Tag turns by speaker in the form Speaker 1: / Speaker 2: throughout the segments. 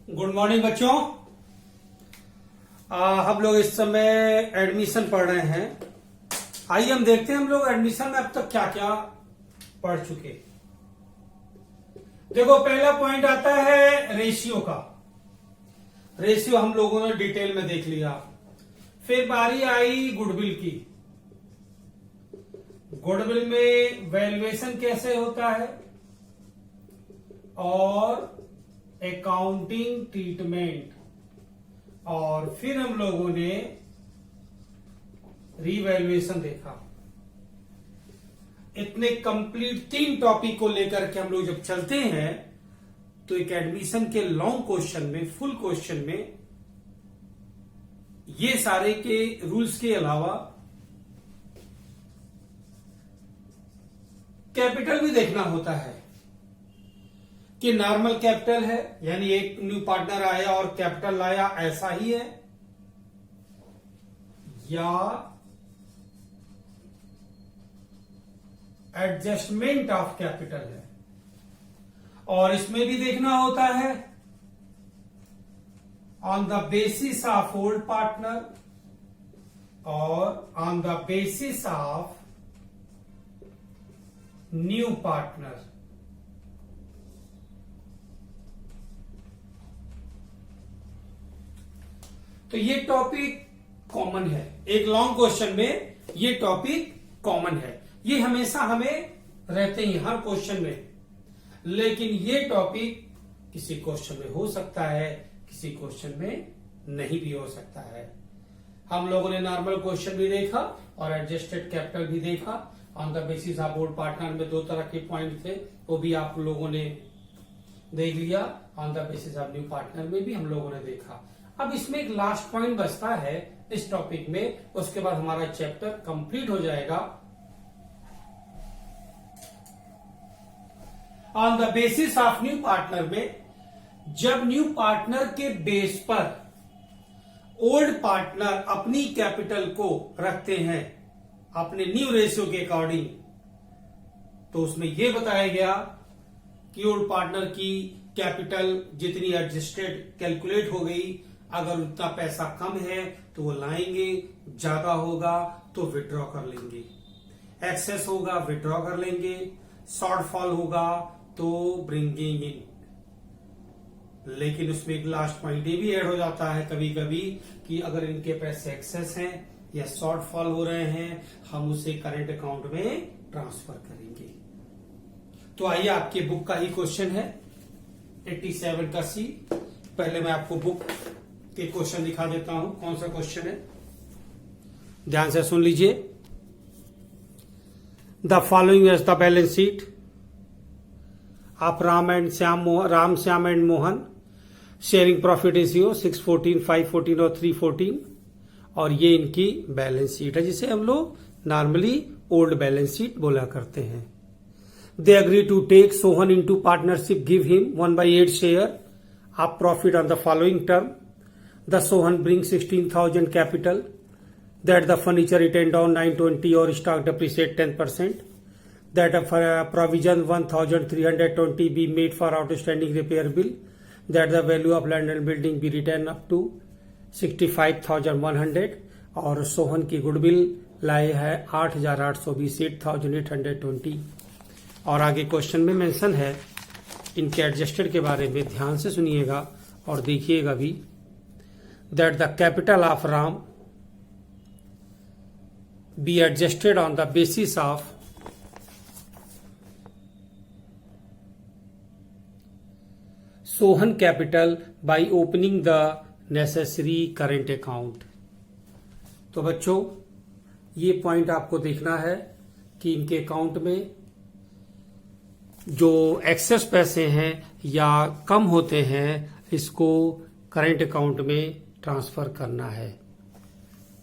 Speaker 1: Good morning बच्चों। हम लोग इस समय एडमिशन पढ़ रहे हैं। आइए हम देखते हैं हम लोग एडमिशन में अब तक क्या क्या पढ़ चुके। देखो पहला पॉइंट आता है रेशियो का। रेशियो हम लोगों ने डिटेल में देख लिया। फिर बारी आई गुडविल की। गुडविल में वैल्यूएशन कैसे होता है और अकाउंटिंग ट्रीटमेंट, और फिर हम लोगों ने रीवैल्यूएशन देखा। इतने कंप्लीट 3 टॉपिक को लेकर के हम लोग जब चलते हैं तो एक एडमिशन के लॉन्ग क्वेश्चन में, फुल क्वेश्चन में ये सारे के रूल्स के अलावा कैपिटल भी देखना होता है कि नॉर्मल कैपिटल है, यानी एक न्यू पार्टनर आया और कैपिटल लाया, ऐसा ही है, या एडजस्टमेंट ऑफ कैपिटल है। और इसमें भी देखना होता है on the basis of old partner और on the basis of new partner. तो ये टॉपिक कॉमन है, एक लॉन्ग क्वेश्चन में ये टॉपिक कॉमन है। ये हमेशा हमें रहते ही हर क्वेश्चन में, लेकिन ये टॉपिक किसी क्वेश्चन में हो सकता है, किसी क्वेश्चन में नहीं भी हो सकता है। हम लोगों ने नॉर्मल क्वेश्चन भी देखा और एडजस्टेड कैपिटल भी देखा। On the basis of old partner में 2 तरह के पॉइंट थे, वो भी आप लोगों ने देख लिया। On the basis of new partner में भी हम लोगों ने देखा। अब इसमें एक लास्ट पॉइंट बचता है इस टॉपिक में, उसके बाद हमारा चैप्टर कंप्लीट हो जाएगा। On the basis of new partner में, जब न्यू पार्टनर के बेस पर ओल्ड पार्टनर अपनी कैपिटल को रखते हैं अपने न्यू रेशियो के अकॉर्डिंग, तो उसमें यह बताया गया कि ओल्ड पार्टनर की कैपिटल जितनी एडजस्टेड कैलकुलेट हो गई, अगर उतना पैसा कम है तो वो लाएंगे, ज्यादा होगा तो विड्रॉ कर लेंगे, एक्सेस होगा विड्रॉ कर लेंगे, शॉर्टफॉल होगा तो ब्रिंगिंग इन। लेकिन उसमें एक लास्ट पॉइंट ये भी ऐड हो जाता है कभी कभी कि अगर इनके पैसे एक्सेस हैं या शॉर्टफॉल हो रहे हैं, हम उसे करंट अकाउंट में ट्रांसफर करेंगे। तो आइए, आपके बुक का ही क्वेश्चन है 87 का सी। पहले मैं आपको बुक के क्वेश्चन दिखा देता हूं, कौन सा क्वेश्चन है, ध्यान से सुन लीजिए। The following is the balance sheet of Ram Shyam and Mohan. Sharing profit ratio 614, 514 और 314, और ये इनकी बैलेंस शीट है जिसे हम लोग नॉर्मली ओल्ड बैलेंस शीट बोला करते हैं। They agree to take Sohan into partnership, give him 1/8 share of profit on the following term. The Sohan brings 16,000 capital, that the furniture written down 920 or stock depreciate 10%, that a provision 1,320 be made for outstanding repair bill, that the value of land and building be written up to 65,100, और सोहन की goodwill लाए है 8,820, 8,820। और आगे question में mention है इनके adjusted के बारे में, ध्यान से सुनिएगा और देखिएगा भी। That the capital of Ram be adjusted on the basis of Sohan capital by opening the necessary current account। तो बच्चों, ये पॉइंट आपको देखना है कि इनके अकाउंट में जो एक्सेस पैसे हैं या कम होते हैं, इसको करंट अकाउंट में ट्रांसफर करना है।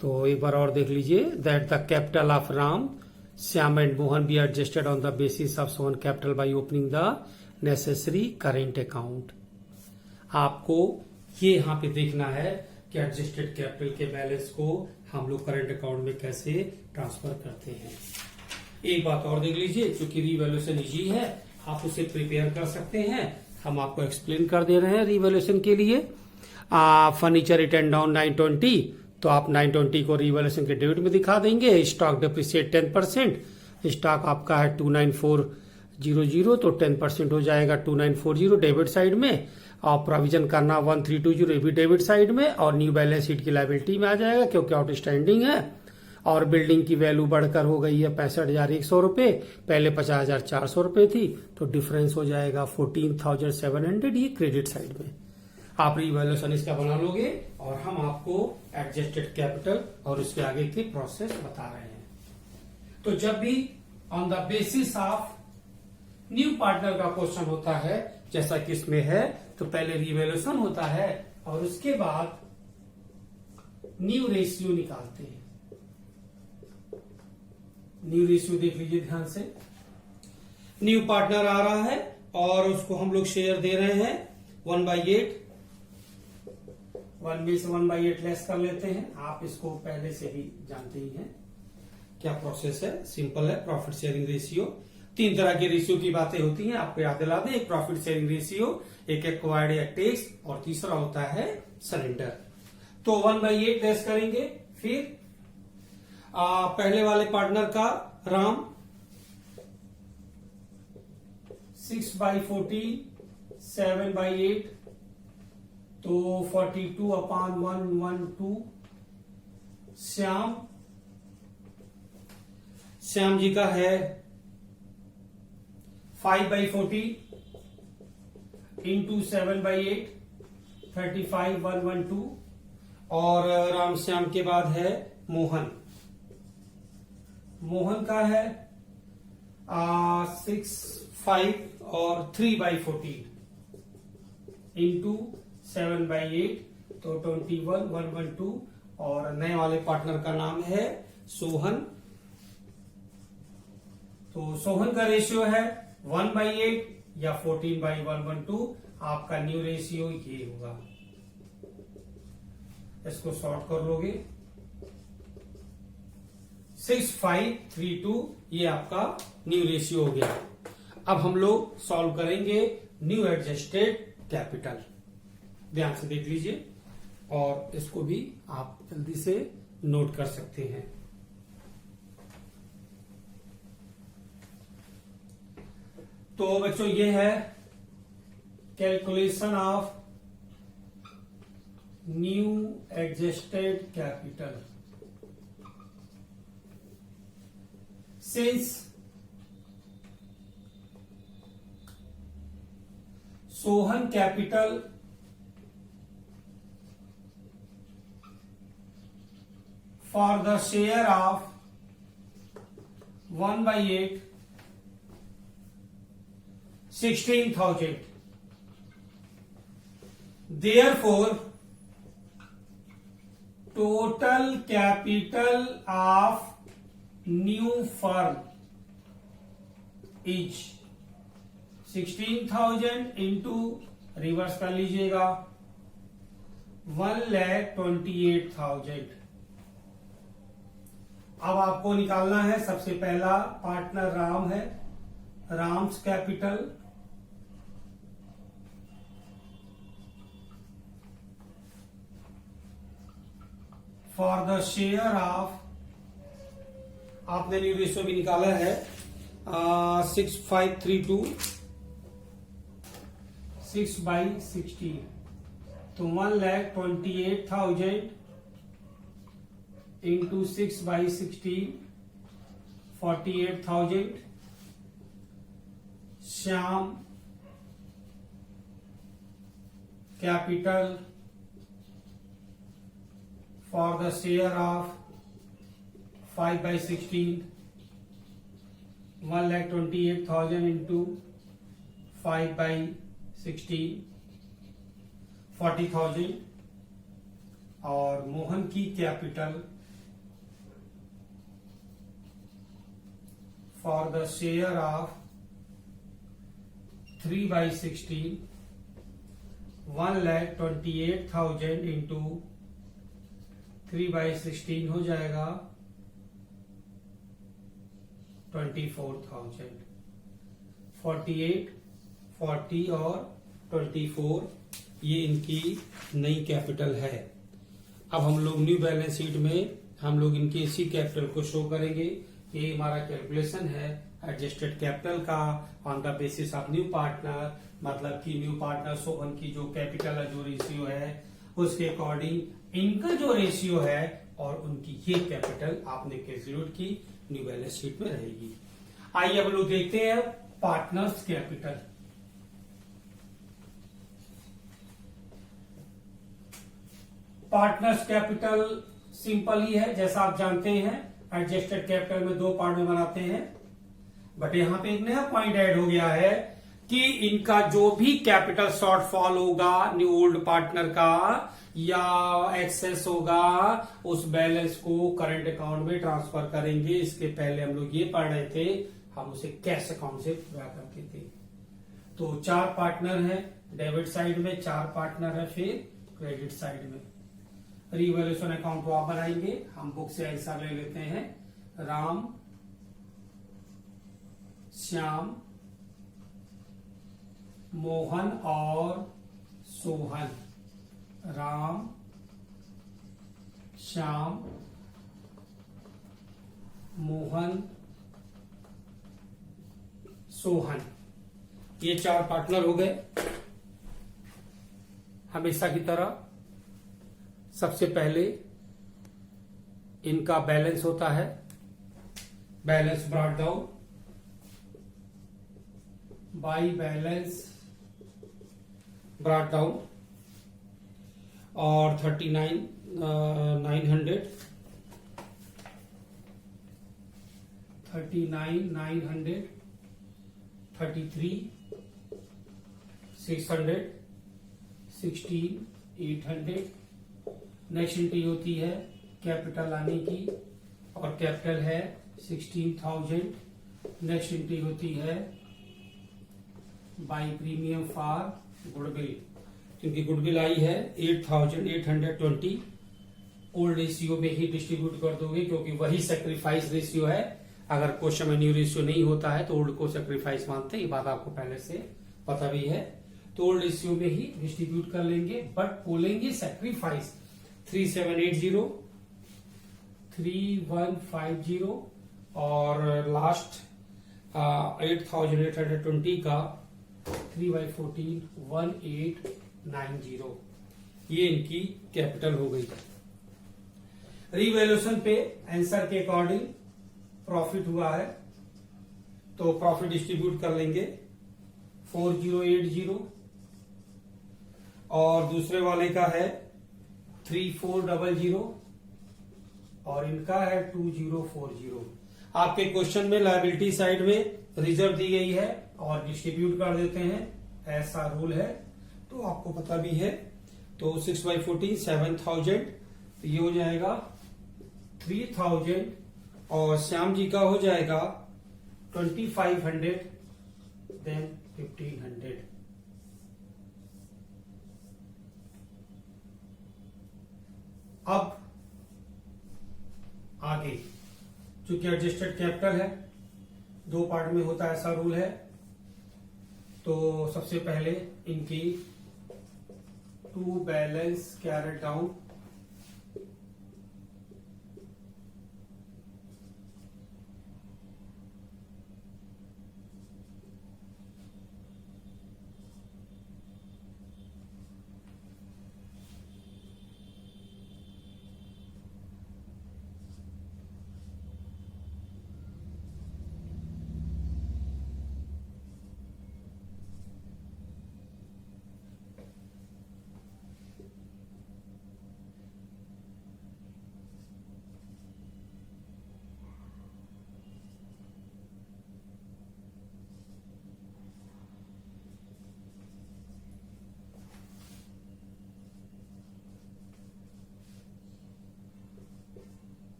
Speaker 1: तो एक बार और देख लीजिए। That the capital of Ram Shyam and Mohan be adjusted on the basis of Sohan capital by opening the necessary current account. आपको ये यहां पे देखना है कि एडजस्टेड कैपिटल के बैलेंस को हम लोग करंट अकाउंट में कैसे ट्रांसफर करते हैं। एक बात और देख लीजिए, क्योंकि रीवैल्यूएशन इजी है, आप उसे प्रिपेयर कर सकते हैं। हम आपको एक्सप्लेन कर दे रहे हैं रिवैल्यूएशन के लिए। फर्नीचर रिटर्न डाउन 920, तो आप 920 को रिवैल्यूएशन के डेबिट में दिखा देंगे। स्टॉक डिप्रिसिएट 10%, स्टॉक आपका है 29400, तो 10% हो जाएगा 2940 डेबिट साइड में। और प्रोविजन करना 1320 भी डेबिट साइड में, और न्यू बैलेंस शीट की लायबिलिटी में आ जाएगा क्योंकि आउटस्टैंडिंग है। और बिल्डिंग की वैल्यू बढ़कर हो गई है 65,100 रुपए, पहले 50,400 रुपए थी, तो डिफरेंस हो जाएगा 14,700, ये क्रेडिट साइड में। आप रिवैल्यूएशन इसका बना लोगे और हम आपको एडजस्टेड कैपिटल और उसके आगे की प्रोसेस बता रहे हैं। तो जब भी on the basis of new partner का क्वेश्चन होता है, जैसा कि इसमें है, तो पहले रिवैल्यूएशन होता है और उसके बाद न्यू रेशियो निकालते हैं। न्यू रेशियो देख लीजिए ध्यान से। न्यू पार्टनर आ रहा है और उसको हम लोग शेयर दे रहे हैं 1/8, 1 में से 1/8 लेस कर लेते हैं। आप इसको पहले से ही जानते ही हैं क्या प्रोसेस है, सिंपल है। प्रॉफिट शेयरिंग रेशियो, 3 तरह के रेशियो की बातें होती हैं, आपको याद दिला दें। एक प्रॉफिट शेयरिंग रेशियो, एक एक्वायर्ड या टेक्स, और तीसरा होता है सरेंडर। तो 1/8 लेस करेंगे। फिर पहले वाले पार्टनर का राम 6/14, 7/8, तो 42/112। श्याम जी का है 5/40 इंटू 7/8, 35/112। और राम श्याम के बाद है मोहन का है 6/5 और 3/14 इंटू 7/8, तो 21/112। और नए वाले पार्टनर का नाम है सोहन। तो सोहन का रेशियो है 1/8 या 14/112। आपका न्यू रेशियो ये होगा, इसको सॉर्ट कर लोगे 6532, ये आपका न्यू रेशियो हो गया। अब हम लोग सॉल्व करेंगे न्यू एडजस्टेड कैपिटल। ध्यान से देख लीजिए और इसको भी आप जल्दी से नोट कर सकते हैं। तो बच्चों ये है calculation of new adjusted capital. Since Sohan capital for the share of 1/8, 16,000. Therefore, total capital of new firm is 16,000 into, reverse कर लीजिएगा, 1,28,000। अब आपको निकालना है, सबसे पहला पार्टनर राम है, Ram's capital for the share of, आपने न्यू रेशियो भी निकाला है 6532, 6/16, तो 1,28,000 into 6/16, 48,000। Shyam capital for the share of 5/16, 1,28,000 into 5/16, 40,000। और मोहन की capital for the share of 3/16, 1,28,000 into 3/16 हो जाएगा 24,000। 48, 40 और 24, ये इनकी नई कैपिटल है। अब हम लोग न्यू बैलेंस शीट में हम लोग इनके इसी कैपिटल को शो करेंगे। ये हमारा कैलकुलेशन है एडजस्टेड कैपिटल का on the basis of new partner, मतलब कि न्यू पार्टनर शोभन की जो कैपिटल है, जो रेशियो है, उसके अकॉर्डिंग इनका जो रेशियो है और उनकी ये कैपिटल आपने कैलकुलेट की न्यू बैलेंस शीट में रहेगी। आइए अब लोग देखते हैं partners capital. Partners capital simple ही है, जैसा आप जानते हैं एडजस्टेड कैपिटल में दो पार्ट में बनाते हैं, बट यहां पे एक नया पॉइंट ऐड हो गया है कि इनका जो भी कैपिटल शॉर्टफॉल होगा न्यू ओल्ड पार्टनर का या एक्सेस होगा, उस बैलेंस को करंट अकाउंट में ट्रांसफर करेंगे। इसके पहले हम लोग ये पढ़ रहे थे, हम उसे कैश अकाउंट से पूरा करते थे। तो 4 पार्टनर है डेबिट साइड में, 4 पार्टनर है फिर क्रेडिट साइड में। रिवैल्यूएशन अकाउंट को आप बनाएंगे, हम बुक से आंसर ले लेते हैं। राम, श्याम, मोहन और सोहन। राम, श्याम, मोहन, सोहन, ये 4 पार्टनर हो गए। हमेशा की तरह सबसे पहले इनका बैलेंस होता है, balance brought down by balance brought down, और 39,900 33, 600, 16,800। नेक्स्ट एंट्री होती है कैपिटल आने की, और कैपिटल है 16,000। नेक्स्ट एंट्री होती है बाई प्रीमियम फॉर गुडविल, क्योंकि गुडविल आई है 8,820। ओल्ड रेशियो में ही डिस्ट्रीब्यूट कर दोगे, क्योंकि वही सेक्रीफाइस रेशियो है। अगर क्वेश्चन में न्यू रेशियो नहीं होता है तो ओल्ड को सेक्रीफाइस मानते हैं, ये बात आपको पहले से पता भी है। तो ओल्ड रेशियो में ही डिस्ट्रीब्यूट कर लेंगे, बट बोलेंगे सेक्रीफाइस 3780, 3150 और लास्ट 8,820 का 3/14 1890। ये इनकी कैपिटल हो गई। रिवैल्यूएशन पे आंसर के अकॉर्डिंग प्रॉफिट हुआ है, तो प्रॉफिट डिस्ट्रीब्यूट कर लेंगे 4080, और दूसरे वाले का है 3400 और इनका है 2040। आपके क्वेश्चन में लायबिलिटी साइड में रिजर्व दी गई है और डिस्ट्रीब्यूट कर देते हैं, ऐसा रूल है, तो आपको पता भी है। तो 6/14 7,000, तो ये हो जाएगा 3,000, और श्याम जी का हो जाएगा 2,500, देन 1,500। अब आगे, चूंकि एडजस्टेड कैपिटल है, 2 पार्ट में होता है, ऐसा रूल है, तो सबसे पहले इनकी टू बैलेंस कैरेट डाउन,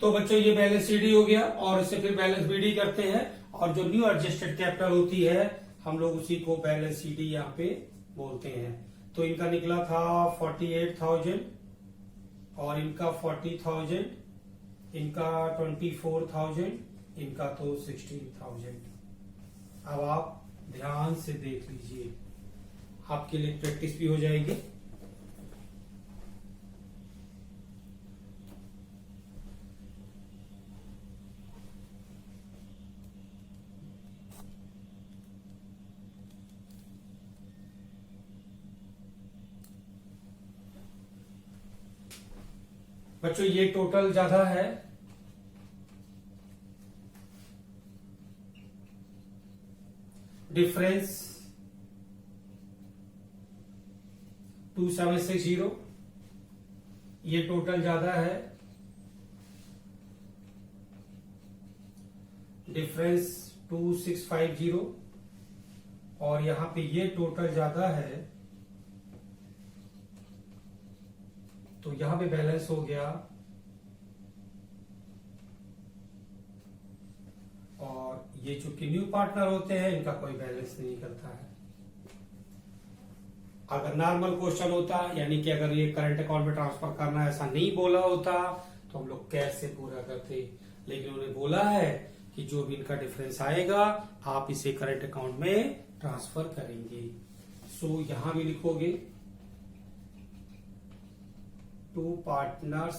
Speaker 1: तो बच्चों ये बैलेंस सीडी हो गया और इससे फिर बैलेंस बीडी करते हैं और जो न्यू एडजस्टेड कैपिटल होती है हम लोग उसी को बैलेंस सीडी यहाँ पे बोलते हैं। तो इनका निकला था 48,000 और इनका 40,000, इनका 24,000, इनका तो 16,000। अब आप ध्यान से देख लीजिए, आपके लिए प्रैक्टिस भी हो जाएगी। बच्चों ये टोटल ज्यादा है, डिफरेंस 2760, ये टोटल ज्यादा है, डिफरेंस 2650 और यहां पे ये टोटल ज्यादा है, तो यहां पे बैलेंस हो गया और ये चूंकि न्यू पार्टनर होते हैं इनका कोई बैलेंस नहीं करता है। अगर नॉर्मल क्वेश्चन होता यानी कि अगर ये करंट अकाउंट में ट्रांसफर करना ऐसा नहीं बोला होता तो हम लोग कैश से पूरा करते, लेकिन उन्होंने बोला है कि जो भी इनका डिफरेंस आएगा आप इसे करंट अकाउंट में ट्रांसफर करेंगे। सो यहां भी लिखोगे टू पार्टनर्स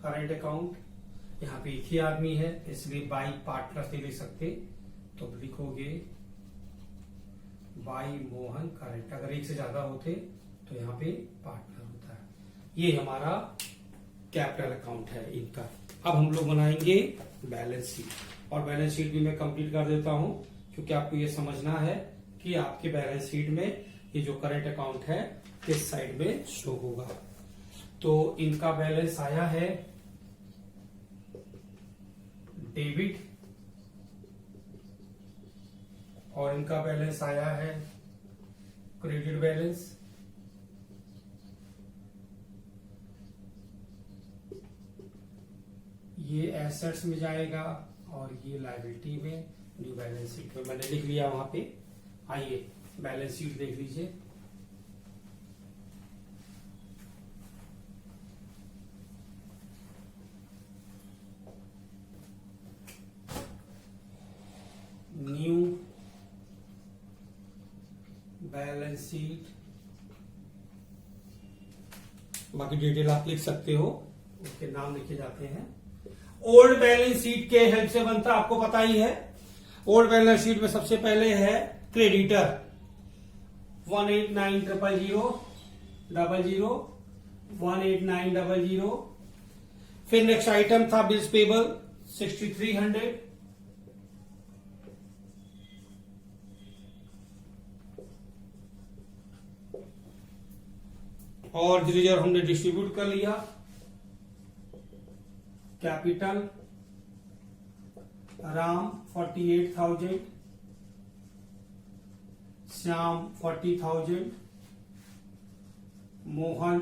Speaker 1: करंट अकाउंट, यहां पे एक ही आदमी है इसलिए बाई पार्टनर्स नहीं लिख सकते, तो लिखोगे बाई मोहन करंट। अगर एक से ज्यादा होते तो यहां पे पार्टनर होता है। ये हमारा कैपिटल अकाउंट है इनका। अब हम लोग बनाएंगे बैलेंस शीट और बैलेंस शीट भी मैं कंप्लीट कर देता हूं क्योंकि आपको ये समझना है कि आपके बैलेंस शीट में ये जो करंट अकाउंट है किस साइड में शो होगा। तो इनका बैलेंस आया है डेबिट और इनका बैलेंस आया है क्रेडिट बैलेंस। ये एसेट्स में जाएगा और ये लायबिलिटी में, न्यू बैलेंस शीट में मैंने लिख लिया वहां पे। आइए बैलेंस शीट देख लीजिए। न्यू बैलेंस शीट, बाकी डिटेल आप लिख सकते हो, उसके नाम लिखे जाते हैं। ओल्ड बैलेंस शीट के हेल्प से बनता आपको पता ही है। ओल्ड बैलेंस शीट में सबसे पहले है क्रेडिटर 189,000 189,000। फिर नेक्स्ट आइटम था बिल्स पेबल 6,300। और रिजर्व हमने डिस्ट्रीब्यूट कर लिया। कैपिटल राम 48,000, श्याम 40,000, मोहन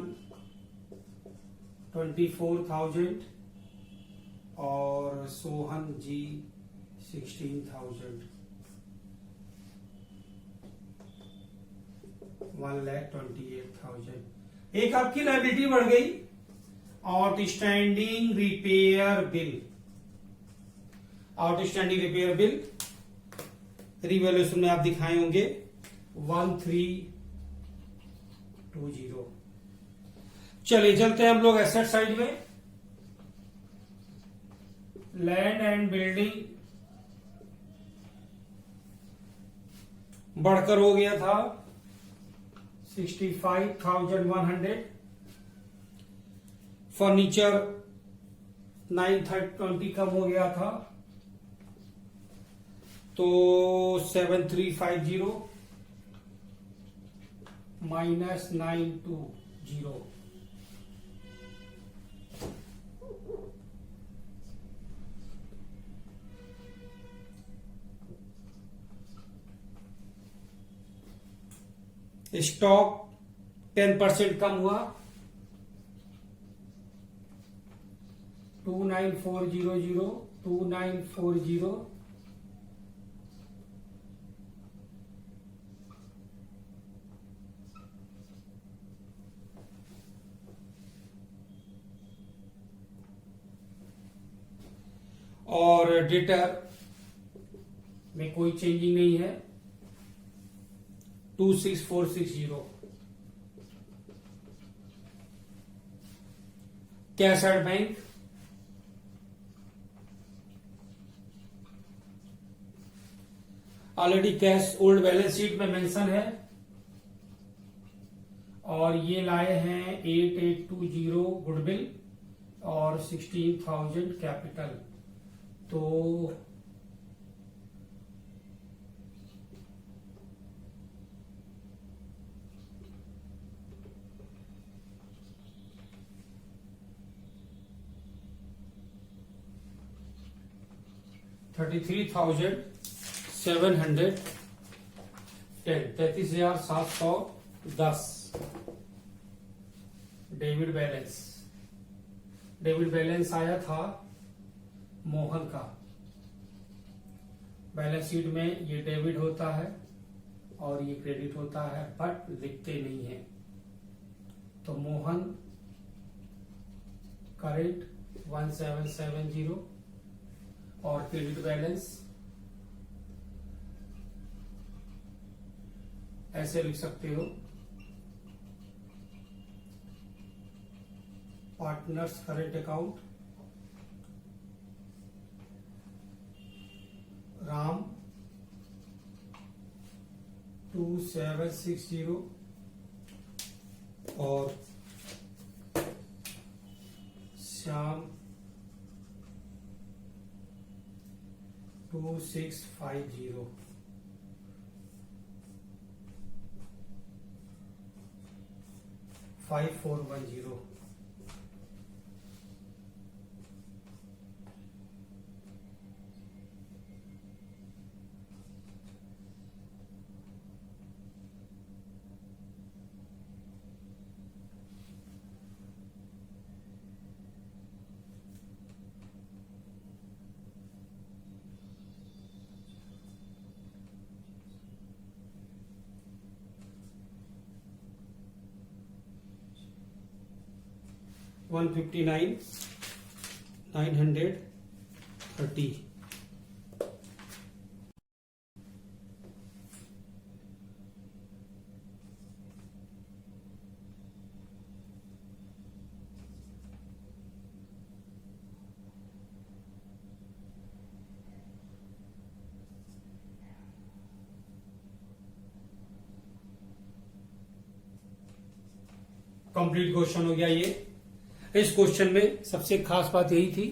Speaker 1: 24,000 और सोहन जी 16,000। 1,28,000। एक आपकी लायबिलिटी बढ़ गई, outstanding repair bill. Outstanding repair bill revaluation में आप दिखाए होंगे 1320। चलिए चलते हैं हम लोग एसेट साइड में। लैंड एंड बिल्डिंग बढ़कर हो गया था 65,100। फर्नीचर 920 कम हो गया था तो 7,350 माइनस 920। स्टॉक 10% कम हुआ 29400 2940 और डेटर में कोई चेंजिंग नहीं है 26460 cash at bank already cash old balance sheet में मेंशन है और ये लाए हैं 8820 गुडविल और 16,000 कैपिटल तो $33,710 डेबिट बैलेंस आया था मोहन का बैलेंस शीट में ये डेबिट होता है और ये क्रेडिट होता है बट लिखते नहीं है तो मोहन करेंट 1770 और क्रेडिट बैलेंस ऐसे लिख सकते हो पार्टनर्स करेंट अकाउंट राम 2760 और श्याम 2650 5410 159 930 कंप्लीट क्वेश्चन हो गया ये। इस क्वेश्चन में सबसे खास बात यही थी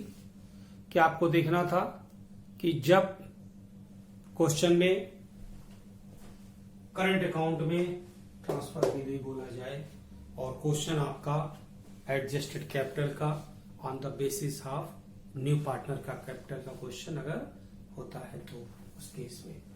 Speaker 1: कि आपको देखना था कि जब क्वेश्चन में करंट अकाउंट में ट्रांसफर के लिए बोला जाए और क्वेश्चन आपका एडजस्टेड कैपिटल का on the basis of new partner का कैपिटल का क्वेश्चन अगर होता है तो उस केस में